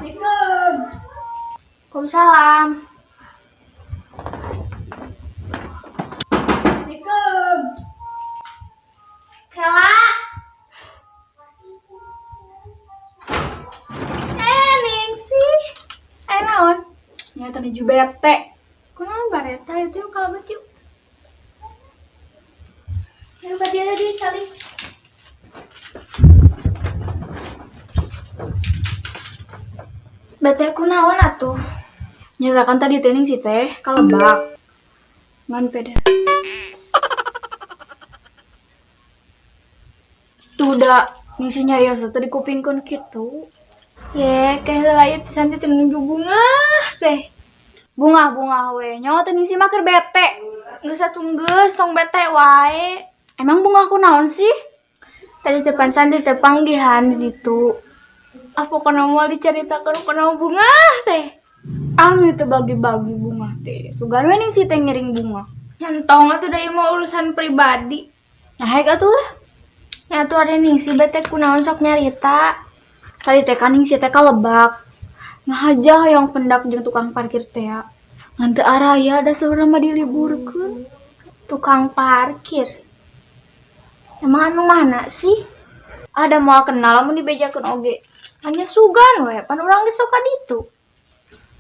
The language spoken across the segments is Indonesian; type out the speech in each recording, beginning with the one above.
Waalaikumsalam. Waalaikumsalam. Kela. Ningsi. Naon? Nyata nuju bete. Kunaon bareta itu yuk kalau betiu. Ayo dia tadi cari. Bete kunaon atuh? Nyatakan tadi teh Ningsi teh kalebak. Ngan peda. Tuh udah Ningsi nyarios teh di kupingkeun kitu. Ye, kayak lain santi teh nuju bunga teh. Bunga we. Nyawa teh Ningsi mah keur bete. Geus satunggeus tong bete wae. Emang bunga kunaon sih? Tadi depan santi teh panggihan di ditu. Apa kana moal dicaritakeun kunaon bunga teh? Ami teh bagi-bagi bunga teh. Sugan we Ningsi teh ngiring bunga. Nyantong atuh da ieu mah urusan pribadi. Nah, haek atuh. Ya atuh ada Ningsi bete kunaon sok nyarita. Tadi teh kan Ningsi teh kalebak. Ngahaja yang pendak jeung tukang parkir teh. Ngan teu araya da saurang mah diliburkeun. Tukang parkir. Emang anu mana sih? Ada moal kenal lamun dibejakeun oge. Hanya sugan we, pan urang geus sok ka ditu.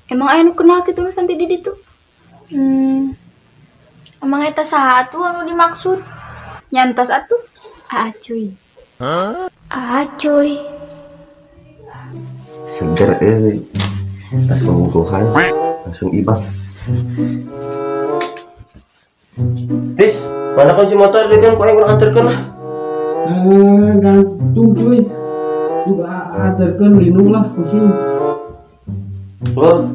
Emang aya nu kenal kitu nu santi di ditu? Emang eta saha atuh anu dimaksud? Nyantos atuh. Cuy. Cuy. Seger pas ngomongkan langsung ibang. Tis, mana kunci motor dia kan kau yang antarkan lah. Gantung cuy. Juga antarkan lindung lah pusing. Oh.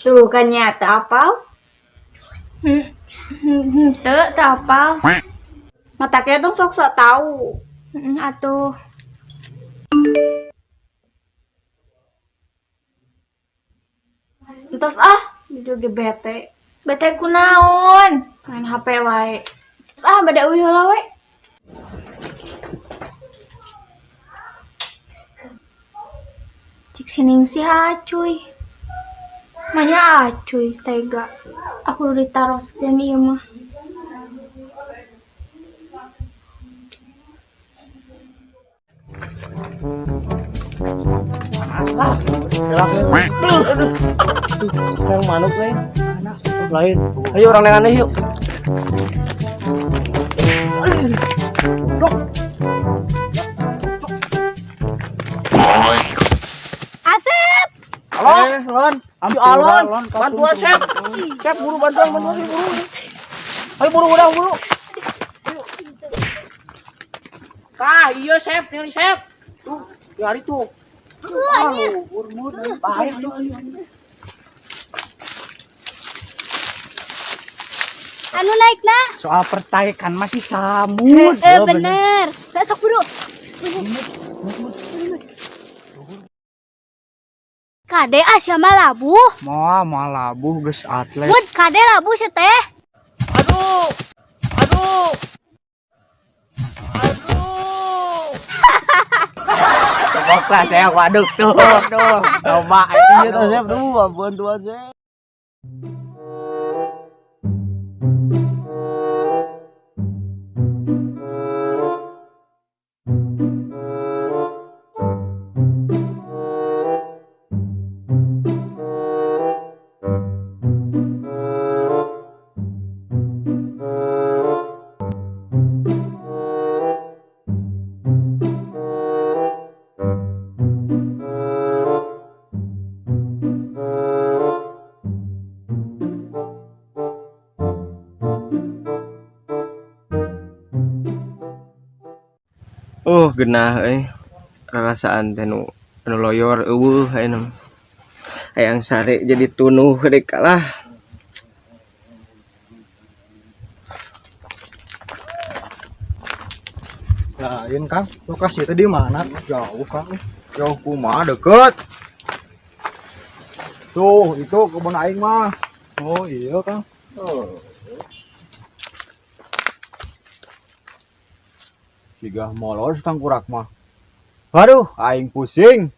Tuh kan nyata apal? Teu apal. Mata kaya dong sok tahu. Atuh. Entos juga bete. Bete kunaon? Main HP wae. Bada euy heula we. Cik si Ningsi cuy. Manya cuy tega. Aku udah ditaros dan iya mah. Yang manuk lain. Lain. Ayo orang yang aneh yuk. Asep. Halo, Lon. Alon, bantuan Chef. Chef buru bantuan buru. Ayo buru. Ayo. Iya Chef, nih Chef. Tuh, hari tuh. Buru, bahaya ayo. Anu naik na. Soal pertaikan masih samud. Bener. Besok buru. Kade Asia malabu. Mau labuh geus atlet. Bud kade labu sih teh. Aduh. Coba saya waduk tuh. Coba ini Chef tuh, bantuan Chef. Genah rarasaan teh nu loyor eueuh aya Hayang sare jadi tunuh dek kalah. Lain Kang, lokasi itu di mana? Jauh Kang. Jauh kumaha deket. Tuh, itu kebun aing mah. Oh iya Kang. Oh. Siga molor tangkurak mah. Waduh, aing pusing.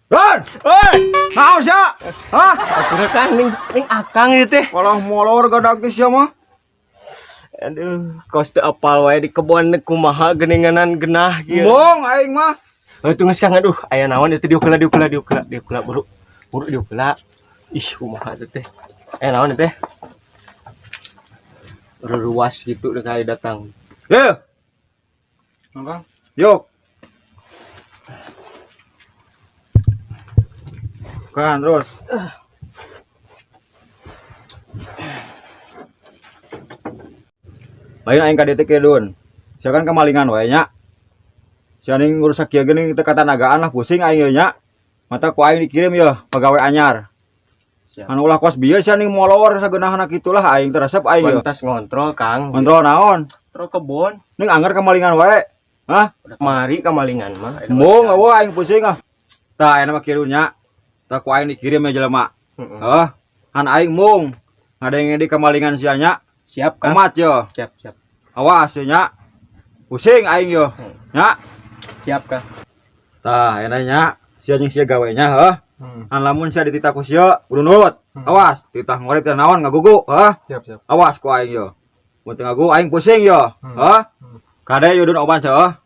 Ron! Hei! Naos ya? Hah? Akhirnya kan ning akang ieu teh. Kalau molor gadak geus ya mah. Aduh, kos teu apal wae di kebon kumaha geuninganan genah kieu. Mong aing mah. Tunggu Kang, aduh, aya naon itu diukula buru diukula. Ih, kumaha teh. Aya naon teh? Ruas gitu udah kali datang. Ye. Kang. Yuk. Kan terus. Lain aing ka dieu teh kedun. Sia kan kemalingan wae nya. Sia ning ngurusak kieu geuning teu katanagaan lah pusing aing ieu nya. Mata ku aing dikirim ya pegawai anyar. Siap. Anu ulah kos bieu sia ning molor sageunahna kitulah aing teu resep aing ya. Pantas ngontrol Kang. Kontrol naon? Kontrol kebon. Ning anggar kemalingan wae. Hah? Udah kemari kemalingan mah. Mung eueuh aing pusing ah. Tah aya mah kieu nya. Tah ku aing dikirim ya jelema. Heeh. Han aing mung ngadenge di kemalingan sia nya. Siap Kang. Amat yo. Siap. Awas ya nya. Pusing aing yo. Nya. Siap Kang. Tah aya nya sia jeung sia gawenya heuh. Han lamun sia dititah ku sia kudu nurut. Awas, titah ngorek teh naon ngagugu, heuh. Siap. Awas ku aing yo. Mun teu ngagugu aing pusing yo. Heuh. Kade yudun oban heuh.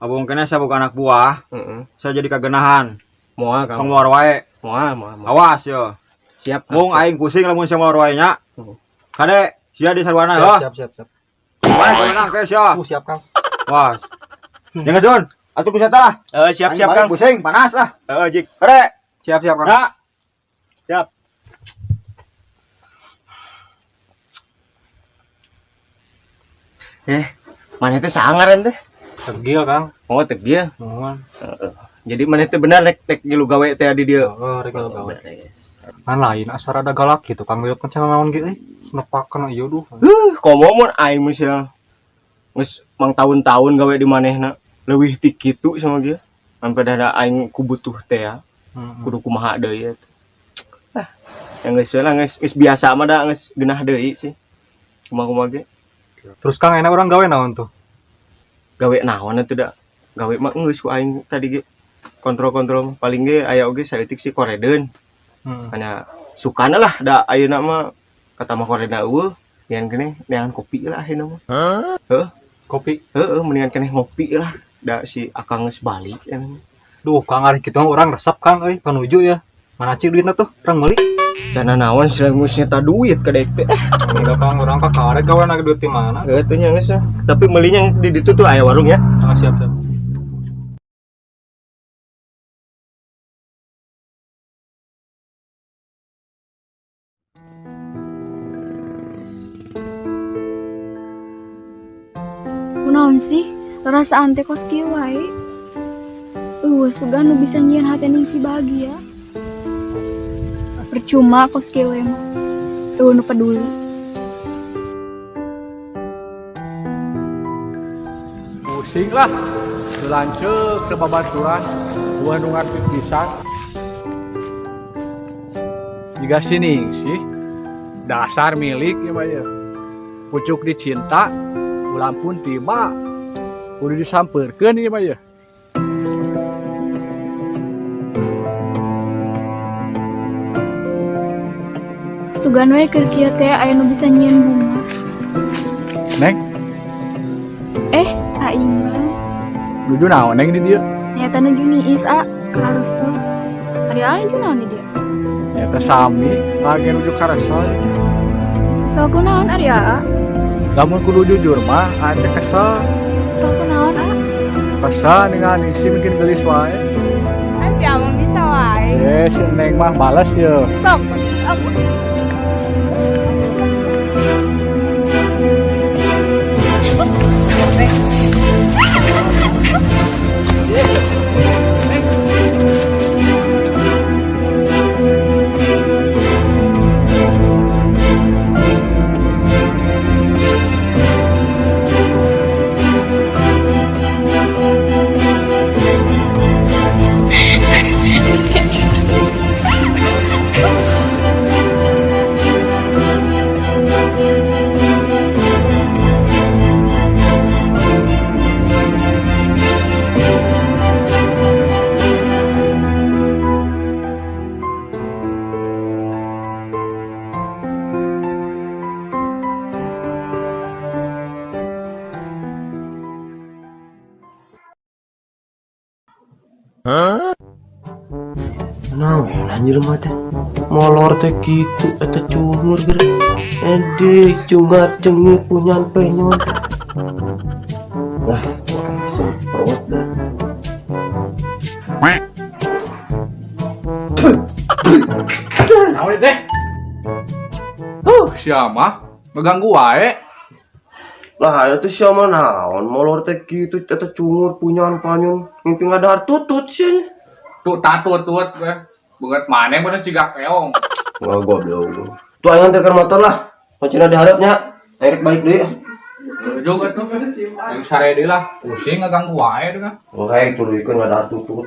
Abung kena sabuk anak buah, Heeh. saya jadi kagenahan. Moal Kang. Keluar wae. Moal. Awas yo. Siap Kang. Mung aing pusing lamun sia molor wae nya. Hmm. Kade sia di sarwana heuh. Siap. Wae kemenang ke sia. Siap Kang. Was. Jangan sun. Atuh bisa tah. Siap Aing Kang. pusing panas lah. Jik. Kade. Siap Kang. Ya. Siap. Mana teh sangaran teh? Tegil Kang. Oh, teh dia. Mohon. Jadi mana teh benar rek ngilu gawe teh di dia. Oh, rek gawe. Kan lain asal ada galak gitu Kang lihat kan naon gitu nepakeun ieu duh. Komo mun aing mah sia. Geus mang tahun-tahun gawe di manehna. Leuwih ti kitu sama dia. Sampai ada aing ku butuh teh ya. Kudu kumaha deui ya. Yang geus lah geus biasa mah da geus geunah deui sih. Kumaha ge. Terus Kang enak orang gawe naon tuh? Gawe naon atuh da. Gawe mah geus ku aing tadi ge. Kontrol paling ge aya oge saeutik si koredeun. Hanya sukana lah da ayeuna mah kata mah koreda eueuh. Nian keneh neangan kopi lah ayeuna mah. Heuh. Kopi. Heeh, mendingan keneh ngopi lah. Da si akang geus balik ya. Duh Kang ari kitu orang resep Kang euy panuju ya. Mana cik duitna tuh? Orang meuli. Cenah naon sih geus nyeta duit ka daek teh. Udah Kang orang ka karek gawe na duit di mana? Heeh teh nya geus. Tapi melinya di ditu tuh aya warung ya. Ah, siap. Kunaon sih? Rasa ante kos kieu wae. Sugan nu bisa nyieun hati ning si bahagia. Percuma kos kieu wae mah. Nu peduli. Pusing lah, lanceuk ke babaturan, buah nungan pipisan. Jika sini sih, dasar milik ya ya. Pucuk dicinta, ulang pun tiba, udah disamperkeun ya ya. Sugan wae keur kieu teh aya nu bisa nyieun bunga. Neng, Aing mah nuju naon neng di dia? nyata nuju niis karusel. Ari aing kunaon di dieu? Nyata sami, lagi nuju karesa. Kesel kunaon ari Lamun kudu jujur mah, ante kesel. Kesel kunaon Kesel ningali si mungkin gelis wae. Si amang bisa wae. Yes, neng mah balas ya. Sok. Apa? Nah, anjir mah teh. Molor teh gitu eta cungur ger. Ede cungat cengit punyan penyon. Wah, semprot deh. Naon teh? Siapa? Ngeganggu wae. Lah, itu siapa naon? Molor teh gitu eta cungur punyan panyun. Mimpi ngadahar tutut sih. Tuh tatut we. Beungeut maneh bener ciga keong. Wah, goblok. Tuh aing antarkan motor lah. Macina diharapnya. Erek balik deui. Juga tuh. Yang sare deui lah. Pusing ngeganggu wae tuh kan. Oh, hai tuluykeun ngadahar tutut.